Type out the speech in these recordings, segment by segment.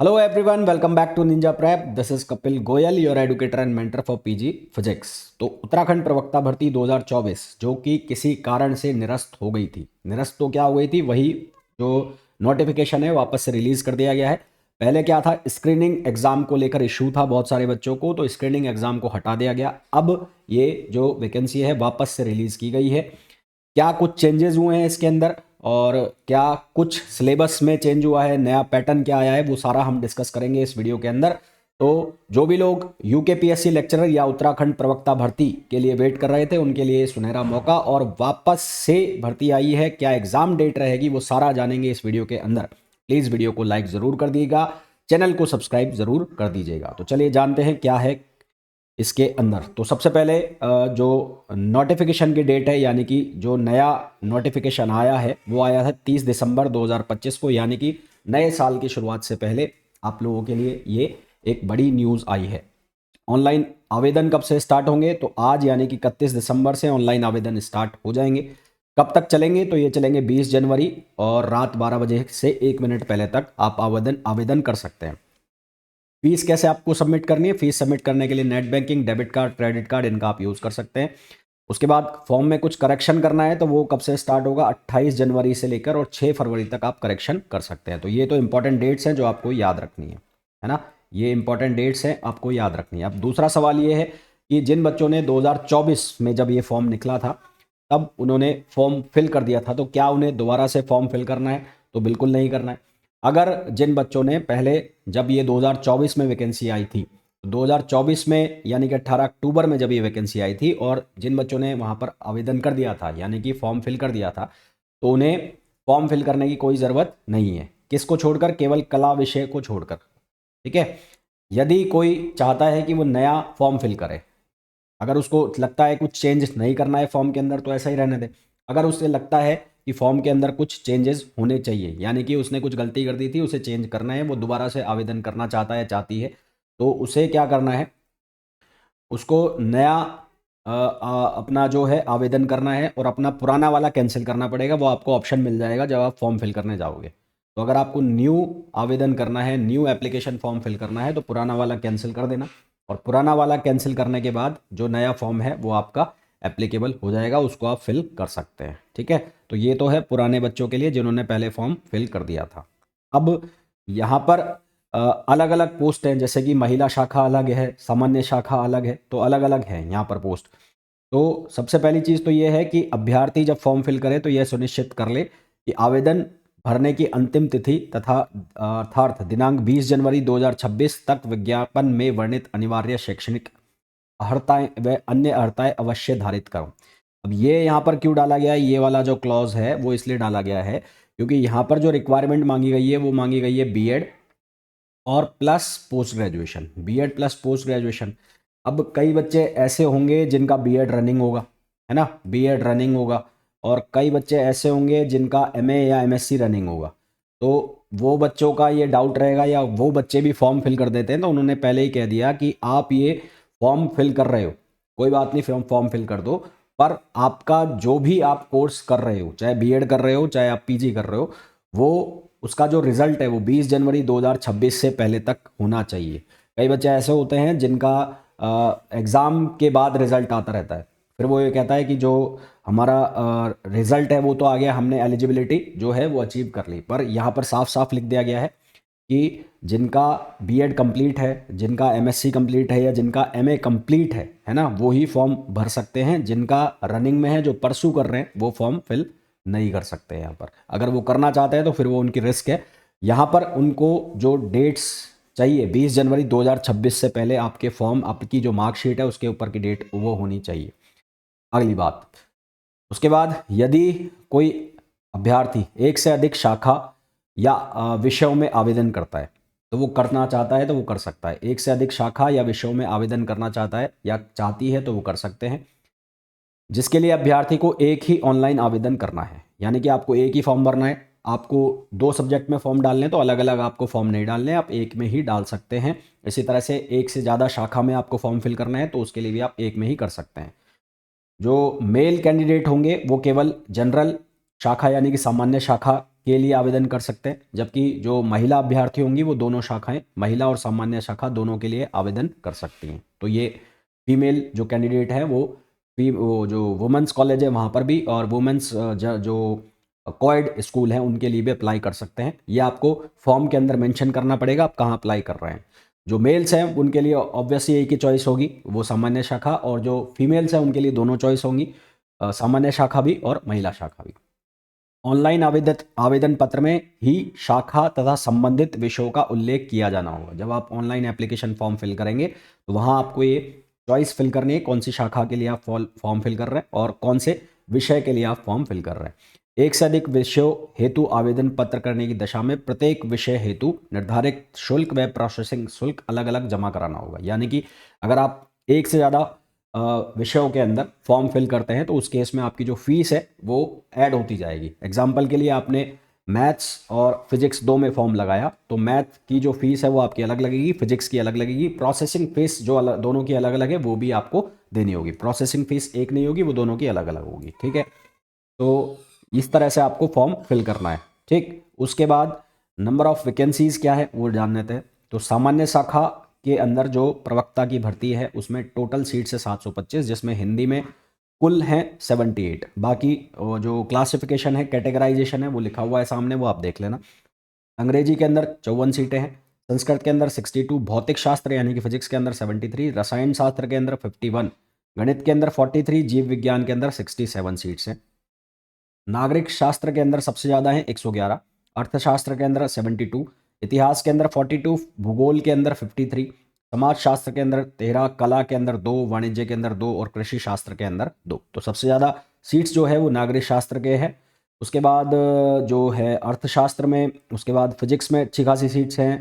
Hello everyone, welcome back to Ninja Prep. This is Kapil Goyal, your educator and mentor for PG Physics. तो उत्तराखंड प्रवक्ता भर्ती 2024 जो कि किसी कारण से निरस्त हो गई थी। निरस्त तो क्या हो गई थी, वही जो नोटिफिकेशन है वापस से रिलीज कर दिया गया है। पहले क्या था, स्क्रीनिंग एग्जाम को लेकर इशू था बहुत सारे बच्चों को, तो स्क्रीनिंग एग्जाम को हटा दिया गया। अब ये जो वैकेंसी है वापस से रिलीज की गई है। क्या कुछ चेंजेस हुए हैं इसके अंदर और क्या कुछ सिलेबस में चेंज हुआ है, नया पैटर्न क्या आया है, वो सारा हम डिस्कस करेंगे इस वीडियो के अंदर। तो जो भी लोग यूकेपीएससी लेक्चरर या उत्तराखंड प्रवक्ता भर्ती के लिए वेट कर रहे थे उनके लिए सुनहरा मौका, और वापस से भर्ती आई है, क्या एग्जाम डेट रहेगी, वो सारा जानेंगे इस वीडियो के अंदर। प्लीज़ वीडियो को लाइक ज़रूर कर दीजिएगा, चैनल को सब्सक्राइब ज़रूर कर दीजिएगा। तो चलिए जानते हैं क्या है इसके अंदर। तो सबसे पहले जो नोटिफिकेशन की डेट है, यानी कि जो नया नोटिफिकेशन आया है वो आया है 30 दिसंबर 2025 को, यानी कि नए साल की शुरुआत से पहले आप लोगों के लिए ये एक बड़ी न्यूज़ आई है। ऑनलाइन आवेदन कब से स्टार्ट होंगे, तो आज यानी कि 31 दिसंबर से ऑनलाइन आवेदन स्टार्ट हो जाएंगे। कब तक चलेंगे, तो ये चलेंगे 20 जनवरी, और रात 12 बजे से 1 मिनट पहले तक आप आवेदन कर सकते हैं। फीस कैसे आपको सबमिट करनी है, फीस सबमिट करने के लिए net banking, debit card, credit card, इनका आप यूज़ कर सकते हैं। उसके बाद फॉर्म में कुछ करेक्शन करना है तो वो कब से स्टार्ट होगा, 28 जनवरी से लेकर और 6 फरवरी तक आप करेक्शन कर सकते हैं। तो ये तो इंपॉर्टेंट डेट्स हैं जो आपको याद रखनी है ना। ये इंपॉर्टेंट डेट्स हैं, आपको याद रखनी है। अब दूसरा सवाल ये है कि जिन बच्चों ने 2024 में जब ये फॉर्म निकला था तब उन्होंने फॉर्म फिल कर दिया था, तो क्या उन्हें दोबारा से फॉर्म फिल करना है, तो बिल्कुल नहीं करना है। अगर जिन बच्चों ने पहले, जब ये 2024 में वैकेंसी आई थी, 2024 में यानी कि 18 अक्टूबर में जब ये वैकेंसी आई थी, और जिन बच्चों ने वहाँ पर आवेदन कर दिया था यानी कि फॉर्म फिल कर दिया था, तो उन्हें फॉर्म फिल करने की कोई ज़रूरत नहीं है। किसको छोड़कर, केवल कला विषय को छोड़कर, ठीक है। यदि कोई चाहता है कि वो नया फॉर्म फिल करे, अगर उसको लगता है कुछ चेंज नहीं करना है फॉर्म के अंदर, तो ऐसा ही रहने दे। अगर उसे लगता है कि फॉर्म के अंदर कुछ चेंजेस होने चाहिए, यानी कि उसने कुछ गलती कर दी थी, उसे चेंज करना है, वो दोबारा से आवेदन करना चाहता है, चाहती है, तो उसे क्या करना है, उसको नया अपना जो है आवेदन करना है और अपना पुराना वाला कैंसिल करना पड़ेगा। वो आपको ऑप्शन मिल जाएगा जब आप फॉर्म फिल करने जाओगे। तो अगर आपको न्यू आवेदन करना है, न्यू एप्लीकेशन फॉर्म फिल करना है, तो पुराना वाला कैंसिल कर देना, और पुराना वाला कैंसिल करने के बाद जो नया फॉर्म है वो आपका एप्लीकेबल हो जाएगा, उसको आप फिल कर सकते हैं, ठीक है। तो ये तो है पुराने बच्चों के लिए जिन्होंने पहले फॉर्म फिल कर दिया था। अब यहाँ पर अलग अलग पोस्ट हैं, जैसे कि महिला शाखा अलग है, सामान्य शाखा अलग है, तो अलग अलग है यहाँ पर पोस्ट। तो सबसे पहली चीज़ तो ये है कि अभ्यर्थी जब फॉर्म फिल करे तो यह सुनिश्चित कर ले कि आवेदन भरने की अंतिम तिथि तथा अर्थात दिनांक 20 जनवरी 2026 तक विज्ञापन में वर्णित अनिवार्य शैक्षणिक अर्हताएं व अन्य अर्हताएं अवश्य धारित करो। अब ये यहाँ पर क्यों डाला गया है, ये वाला जो क्लॉज है वो इसलिए डाला गया है क्योंकि यहाँ पर जो रिक्वायरमेंट मांगी गई है वो मांगी गई है बीएड और plus post graduation, B Ed plus post graduation. अब कई बच्चे ऐसे होंगे जिनका बीएड रनिंग होगा, है ना, बीएड रनिंग होगा, और कई बच्चे ऐसे होंगे जिनका एमए या एमएससी रनिंग होगा। तो वो बच्चों का ये डाउट रहेगा, या वो बच्चे भी फॉर्म फिल कर देते हैं, तो उन्होंने पहले ही कह दिया कि आप ये फॉर्म फिल कर रहे हो, कोई बात नहीं, फॉर्म फिल कर दो, पर आपका जो भी आप कोर्स कर रहे हो, चाहे बीएड कर रहे हो चाहे आप पीजी कर रहे हो, वो उसका जो रिजल्ट है वो 20 जनवरी 2026 से पहले तक होना चाहिए। कई बच्चे ऐसे होते हैं जिनका एग्ज़ाम के बाद रिजल्ट आता रहता है, फिर वो ये कहता है कि जो हमारा रिजल्ट है वो तो आ गया, हमने एलिजिबिलिटी जो है वो अचीव कर ली, पर यहाँ पर साफ साफ लिख दिया गया है कि जिनका बीएड कंप्लीट है, जिनका एमएससी कंप्लीट है, या जिनका एमए कंप्लीट है ना, वो ही फॉर्म भर सकते हैं। जिनका रनिंग में है, जो परसू कर रहे हैं, वो फॉर्म फिल नहीं कर सकते हैं। यहाँ पर अगर वो करना चाहते हैं तो फिर वो उनकी रिस्क है। यहाँ पर उनको जो डेट्स चाहिए, 20 जनवरी 2026 से पहले आपके फॉर्म, आपकी जो मार्कशीट है उसके ऊपर की डेट वो होनी चाहिए। अगली बात, उसके बाद यदि कोई अभ्यर्थी एक से अधिक शाखा या विषयों में आवेदन करता है, तो वो करना चाहता है तो वो कर सकता है। एक से अधिक शाखा या विषयों में आवेदन करना चाहता है या चाहती है तो वो कर सकते हैं, जिसके लिए अभ्यर्थी को एक ही ऑनलाइन आवेदन करना है, यानी कि आपको एक ही फॉर्म भरना है। आपको 2 सब्जेक्ट में फॉर्म डालने हैं तो अलग अलग आपको फॉर्म नहीं डालने, आप एक में ही डाल सकते हैं। इसी तरह से एक से ज़्यादा शाखा में आपको फॉर्म फिल करना है तो उसके लिए भी आप एक में ही कर सकते हैं। जो मेल कैंडिडेट होंगे वो केवल जनरल शाखा यानी कि सामान्य शाखा के लिए आवेदन कर सकते हैं, जबकि जो महिला अभ्यर्थी होंगी वो दोनों शाखाएं, महिला और सामान्य शाखा दोनों के लिए आवेदन कर सकती हैं। तो ये फीमेल जो कैंडिडेट है वो जो वुमेंस कॉलेज है वहाँ पर भी, और वुमेंस जो कोएड स्कूल हैं उनके लिए भी अप्लाई कर सकते हैं। ये आपको फॉर्म के अंदर मेंशन करना पड़ेगा आप कहाँ अप्लाई कर रहे हैं। जो मेल्स हैं उनके लिए ऑब्वियसली एक ही चॉइस होगी, वो सामान्य शाखा, और जो फीमेल्स हैं उनके लिए दोनों चॉइस होंगी, सामान्य शाखा भी और महिला शाखा भी। ऑनलाइन आवेदन पत्र में ही शाखा तथा संबंधित विषयों का उल्लेख किया जाना होगा। जब आप ऑनलाइन एप्लीकेशन फॉर्म फिल करेंगे तो वहाँ आपको ये चॉइस फिल करनी है, कौन सी शाखा के लिए आप फॉर्म फिल कर रहे हैं और कौन से विषय के लिए आप फॉर्म फिल कर रहे हैं। एक से अधिक विषयों हेतु आवेदन पत्र करने की दशा में प्रत्येक विषय हेतु निर्धारित शुल्क व प्रोसेसिंग शुल्क अलग अलग जमा कराना होगा। यानी कि अगर आप एक से ज़्यादा विषयों के अंदर फॉर्म फिल करते हैं तो उस केस में आपकी जो फीस है वो ऐड होती जाएगी। एग्जाम्पल के लिए आपने मैथ्स और फिजिक्स दो में फॉर्म लगाया तो मैथ की जो फीस है वो आपकी अलग लगेगी, फिजिक्स की अलग लगेगी, प्रोसेसिंग फीस जो दोनों की अलग अलग है वो भी आपको देनी होगी। प्रोसेसिंग फीस एक नहीं होगी, वो दोनों की अलग अलग होगी। ठीक है, तो इस तरह से आपको फॉर्म फिल करना है। ठीक, उसके बाद नंबर ऑफ वैकेंसीज क्या है वो जान लेते हैं। तो सामान्य शाखा के अंदर जो प्रवक्ता की भर्ती है उसमें टोटल सीट्स है 725, जिसमें हिंदी में कुल हैं 78। बाकी जो क्लासिफिकेशन है, कैटेगराइजेशन है वो लिखा हुआ है सामने, वो आप देख लेना। अंग्रेजी के अंदर 54 सीटें हैं, संस्कृत के अंदर 62, भौतिक शास्त्र यानी कि फिजिक्स के अंदर 73, रसायन शास्त्र के अंदर 51, गणित के अंदर 43, जीव विज्ञान के अंदर 67 सीट्स हैं। नागरिक शास्त्र के अंदर सबसे ज़्यादा है 111, अर्थशास्त्र के अंदर 72, इतिहास के अंदर 42, भूगोल के अंदर 53, समाज शास्त्र के अंदर 13, कला के अंदर 2, वाणिज्य के अंदर 2 और कृषि शास्त्र के अंदर 2। तो सबसे ज़्यादा सीट्स जो है वो नागरिक शास्त्र के हैं। उसके बाद जो है अर्थशास्त्र में, उसके बाद फिजिक्स में अच्छी खासी सीट्स हैं,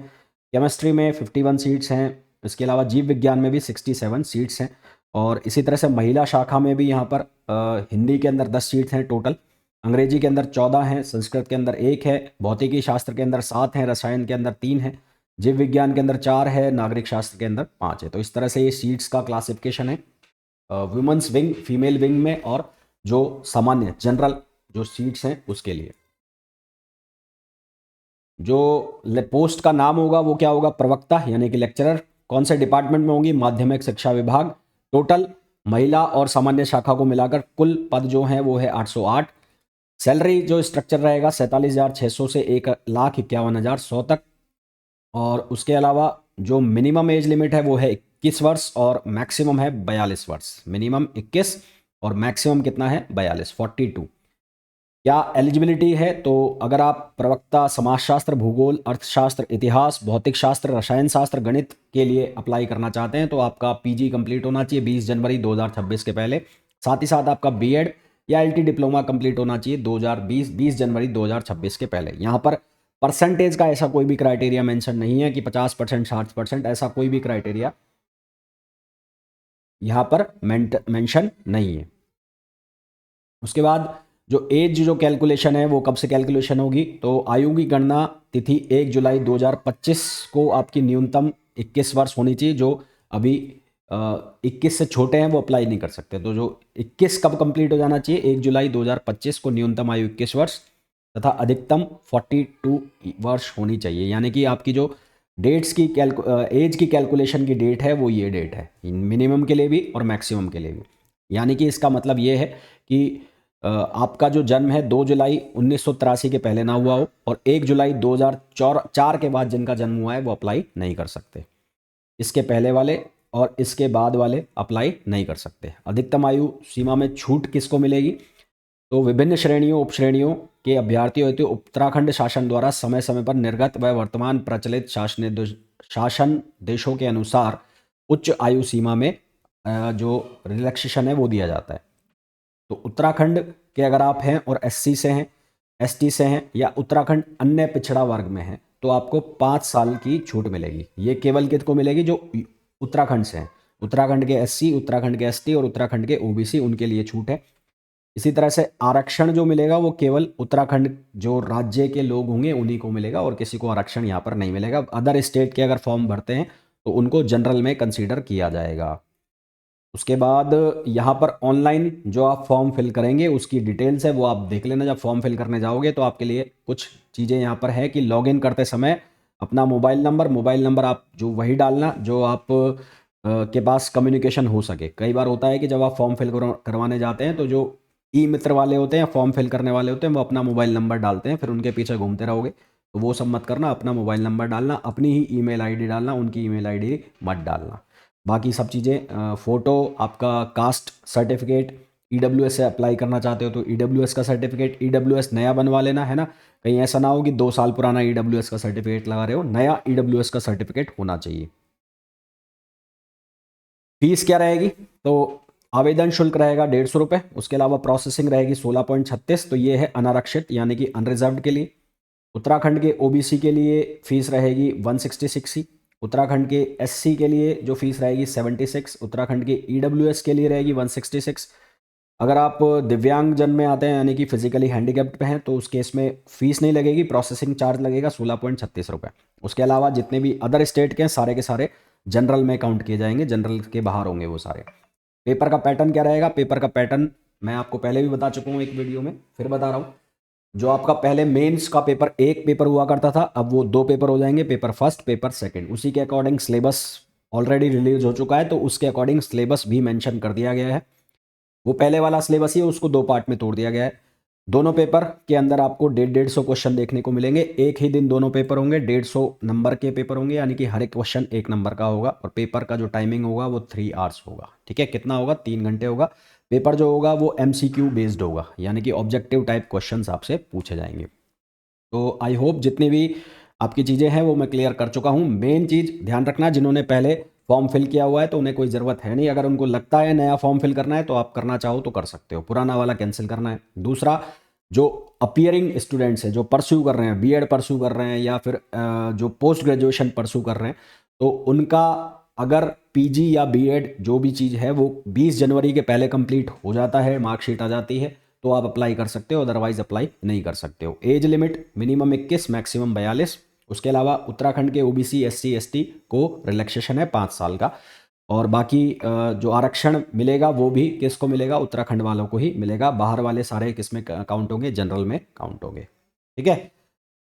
केमिस्ट्री में 51 सीट्स हैं, इसके अलावा जीव विज्ञान में भी 67 सीट्स हैं। और इसी तरह से महिला शाखा में भी यहाँ पर हिंदी के अंदर 10 सीट्स हैं टोटल, अंग्रेजी के अंदर 14 हैं, संस्कृत के अंदर 1 है, भौतिकी शास्त्र के अंदर 7 हैं, रसायन के अंदर 3 है, जीव विज्ञान के अंदर 4 है, नागरिक शास्त्र के अंदर 5 है। तो इस तरह से ये सीट्स का क्लासिफिकेशन है वुमेंस विंग, फीमेल विंग में, और जो सामान्य जनरल जो सीट्स हैं उसके लिए। जो पोस्ट का नाम होगा वो क्या होगा, प्रवक्ता यानी कि लेक्चरर। कौन से डिपार्टमेंट में होंगी, माध्यमिक शिक्षा विभाग। टोटल महिला और सामान्य शाखा को मिलाकर कुल पद जो हैं वो है 808। सैलरी जो स्ट्रक्चर रहेगा 47,600 से 1,51,100 तक। और उसके अलावा जो मिनिमम एज लिमिट है वो है 21 वर्ष और मैक्सिमम है 42 वर्ष। मिनिमम 21 और मैक्सिमम कितना है 42, 42। क्या एलिजिबिलिटी है, तो अगर आप प्रवक्ता समाजशास्त्र, भूगोल, अर्थशास्त्र, इतिहास, भौतिक शास्त्र, रसायन शास्त्र, गणित के लिए अप्लाई करना चाहते हैं तो आपका पीजी कंप्लीट होना चाहिए 20 जनवरी 2026 के पहले। साथ ही साथ आपका बीएड या एलटी डिप्लोमा कंप्लीट होना चाहिए 2020 जनवरी 2026 के पहले। यहाँ पर परसेंटेज का ऐसा कोई भी क्राइटेरिया मेंशन नहीं है कि 50%, 60%, ऐसा कोई भी क्राइटेरिया यहाँ पर मेंशन नहीं है। उसके बाद जो एज जो कैलकुलेशन है वो कब से कैलकुलेशन होगी, तो आयु की गणना तिथि 1 जुलाई 2025 को आपकी न्यूनतम 21 वर्ष होनी चाहिए। जो अभी 21 से छोटे हैं वो अप्लाई नहीं कर सकते। तो जो 21 कब कंप्लीट हो जाना चाहिए, 1 जुलाई 2025 को न्यूनतम आयु 21 वर्ष तथा अधिकतम 42 वर्ष होनी चाहिए। यानी कि आपकी जो डेट्स की एज की कैलकुलेशन की डेट है वो ये डेट है, मिनिमम के लिए भी और मैक्सिमम के लिए भी। यानी कि इसका मतलब ये है कि आपका जो जन्म है 2 जुलाई 1983 के पहले ना हुआ हो और 1 जुलाई 2004 के बाद जिनका जन्म हुआ है वो अप्लाई नहीं कर सकते। इसके पहले वाले और इसके बाद वाले अप्लाई नहीं कर सकते। अधिकतम आयु सीमा में छूट किसको मिलेगी, तो विभिन्न श्रेणियों उपश्रेणियों के अभ्यर्थियों हेतु उत्तराखंड शासन द्वारा समय समय पर निर्गत व वर्तमान प्रचलित शासन देशों के अनुसार उच्च आयु सीमा में जो रिलैक्सेशन है वो दिया जाता है। तो उत्तराखंड के अगर आप हैं और एससी से हैं, एसटी से हैं या उत्तराखंड अन्य पिछड़ा वर्ग में हैं तो आपको 5 साल की छूट मिलेगी। ये केवल किसको मिलेगी, जो उत्तराखंड से हैं। उत्तराखंड के एससी, उत्तराखंड के एसटी और उत्तराखंड के ओबीसी उनके लिए छूट है। इसी तरह से आरक्षण जो मिलेगा वो केवल उत्तराखंड जो राज्य के लोग होंगे उन्हीं को मिलेगा और किसी को आरक्षण यहाँ पर नहीं मिलेगा। अदर स्टेट के अगर फॉर्म भरते हैं तो उनको जनरल में कंसीडर किया जाएगा। उसके बाद यहाँ पर ऑनलाइन जो आप फॉर्म फिल करेंगे उसकी डिटेल्स है वो आप देख लेना। जब फॉर्म फिल करने जाओगे तो आपके लिए कुछ चीज़ें यहाँ पर है कि लॉगिन करते समय अपना मोबाइल नंबर आप जो वही डालना जो आप के पास कम्युनिकेशन हो सके। कई बार होता है कि जब आप फॉर्म फिल करवाने जाते हैं तो जो ई मित्र वाले होते हैं, फॉर्म फिल करने वाले होते हैं, वो अपना मोबाइल नंबर डालते हैं, फिर उनके पीछे घूमते रहोगे। तो वो सब मत करना, अपना मोबाइल नंबर डालना, अपनी ही ईमेल आईडी डालना, उनकी ईमेल आईडी मत डालना। बाकी सब चीज़ें फ़ोटो, आपका कास्ट सर्टिफिकेट, ईडब्ल्यूएस से अप्लाई करना चाहते हो तो ईडब्ल्यूएस का सर्टिफिकेट, ईडब्ल्यूएस नया बनवा लेना है ना। कहीं ऐसा ना हो कि 2 साल पुराना ईडब्ल्यूएस का सर्टिफिकेट लगा रहे हो, नया ईडब्ल्यूएस का सर्टिफिकेट होना चाहिए। फीस क्या रहेगी? तो आवेदन शुल्क रहेगा 150 रुपये, उसके अलावा प्रोसेसिंग रहेगी 16.36। तो ये है अनारक्षित यानी कि अनरिजर्व्ड के लिए। उत्तराखंड के ओबीसी के लिए फीस रहेगी 166 ही। उत्तराखंड के एससी के लिए जो फीस रहेगी 76। उत्तराखंड के ईडब्ल्यूएस के लिए रहेगी 166। अगर आप दिव्यांग जन में आते हैं यानी कि फिजिकली हैंडीकैप्ड पे हैं तो उस केस में फीस नहीं लगेगी, प्रोसेसिंग चार्ज लगेगा 16.36 रुपये। उसके अलावा जितने भी अदर स्टेट के हैं सारे के सारे जनरल में काउंट किए जाएंगे, जनरल के बाहर होंगे वो सारे। पेपर का पैटर्न क्या रहेगा? पेपर का पैटर्न मैं आपको पहले भी बता चुका हूँ एक वीडियो में, फिर बता रहा हूँ। जो आपका पहले मेंस का पेपर एक पेपर हुआ करता था, अब वो 2 पेपर हो जाएंगे, पेपर फर्स्ट, पेपर सेकंड। उसी के अकॉर्डिंग सिलेबस ऑलरेडी रिलीज हो चुका है, तो उसके अकॉर्डिंग सिलेबस भी मेंशन कर दिया गया है। वो पहले वाला सिलेबस ही है, उसको 2 पार्ट में तोड़ दिया गया है। दोनों पेपर के अंदर आपको 150 क्वेश्चन देखने को मिलेंगे। एक ही दिन दोनों पेपर होंगे, 150 नंबर के पेपर होंगे, यानी कि हर एक क्वेश्चन 1 नंबर का होगा। और पेपर का जो टाइमिंग होगा वो 3 आवर्स होगा। ठीक है, कितना होगा? 3 घंटे होगा। पेपर जो होगा वो MCQ बेस्ड होगा, यानी कि ऑब्जेक्टिव टाइप क्वेश्चन आपसे पूछे जाएंगे। तो आई होप जितनी भी आपकी चीज़ें हैं वो मैं क्लियर कर चुका हूँ। मेन चीज़ ध्यान रखना, जिन्होंने पहले फॉर्म फिल किया हुआ है तो उन्हें कोई ज़रूरत है नहीं। अगर उनको लगता है नया फॉर्म फिल करना है तो आप करना चाहो तो कर सकते हो, पुराना वाला कैंसिल करना है। दूसरा, जो अपियरिंग स्टूडेंट्स हैं, जो परस्यू कर रहे हैं, बीएड परस्यू कर रहे हैं या फिर जो पोस्ट ग्रेजुएशन परस्यू कर रहे हैं, तो उनका अगर पीजी या बीएड जो भी चीज़ है वो 20 जनवरी के पहले कंप्लीट हो जाता है, मार्कशीट आ जाती है, तो आप अप्लाई कर सकते हो, अदरवाइज अप्लाई नहीं कर सकते हो। Age limit minimum 21, maximum 42। उसके अलावा उत्तराखंड के ओबीसी SC ST को रिलैक्सेशन है 5 साल का। और बाकी जो आरक्षण मिलेगा वो भी किसको मिलेगा? उत्तराखंड वालों को ही मिलेगा। बाहर वाले सारे किस में काउंट होंगे? जनरल में काउंट होंगे। ठीक है,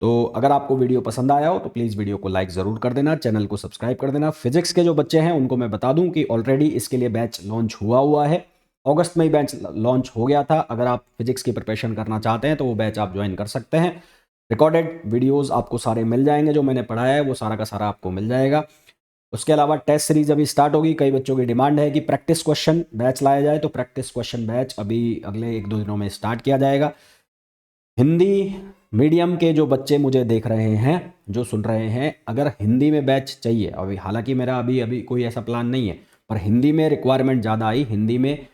तो अगर आपको वीडियो पसंद आया हो तो प्लीज़ वीडियो को लाइक ज़रूर कर देना, चैनल को सब्सक्राइब कर देना। फिजिक्स के जो बच्चे हैं उनको मैं बता दूं कि ऑलरेडी इसके लिए बैच लॉन्च हुआ है। अगस्त में ही बैच लॉन्च हो गया था। अगर आप फिजिक्स की प्रिपरेशन करना चाहते हैं तो वो बैच आप ज्वाइन कर सकते हैं। रिकॉर्डेड वीडियोस आपको सारे मिल जाएंगे, जो मैंने पढ़ाया है वो सारा का सारा आपको मिल जाएगा। उसके अलावा टेस्ट सीरीज अभी स्टार्ट होगी। कई बच्चों की डिमांड है कि प्रैक्टिस क्वेश्चन बैच लाया जाए, तो प्रैक्टिस क्वेश्चन बैच अभी अगले 1-2 दिनों में स्टार्ट किया जाएगा। हिंदी मीडियम के जो बच्चे मुझे देख रहे हैं, जो सुन रहे हैं, अगर हिंदी में बैच चाहिए, अभी हालांकि मेरा अभी कोई ऐसा प्लान नहीं है, पर हिंदी में रिक्वायरमेंट ज़्यादा आई, हिंदी में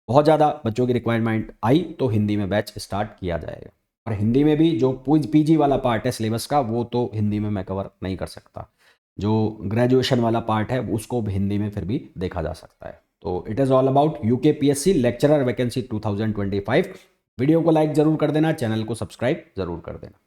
बहुत ज़्यादा बच्चों की रिक्वायरमेंट आई, तो हिंदी में बैच स्टार्ट किया जाएगा। और हिंदी में भी जो पीजी वाला पार्ट है सिलेबस का, वो तो हिंदी में मैं कवर नहीं कर सकता। जो ग्रेजुएशन वाला पार्ट है उसको भी हिंदी में फिर भी देखा जा सकता है। तो it is all about UKPSC lecturer vacancy 2025। Video को लाइक ज़रूर कर देना, चैनल को सब्सक्राइब ज़रूर कर देना।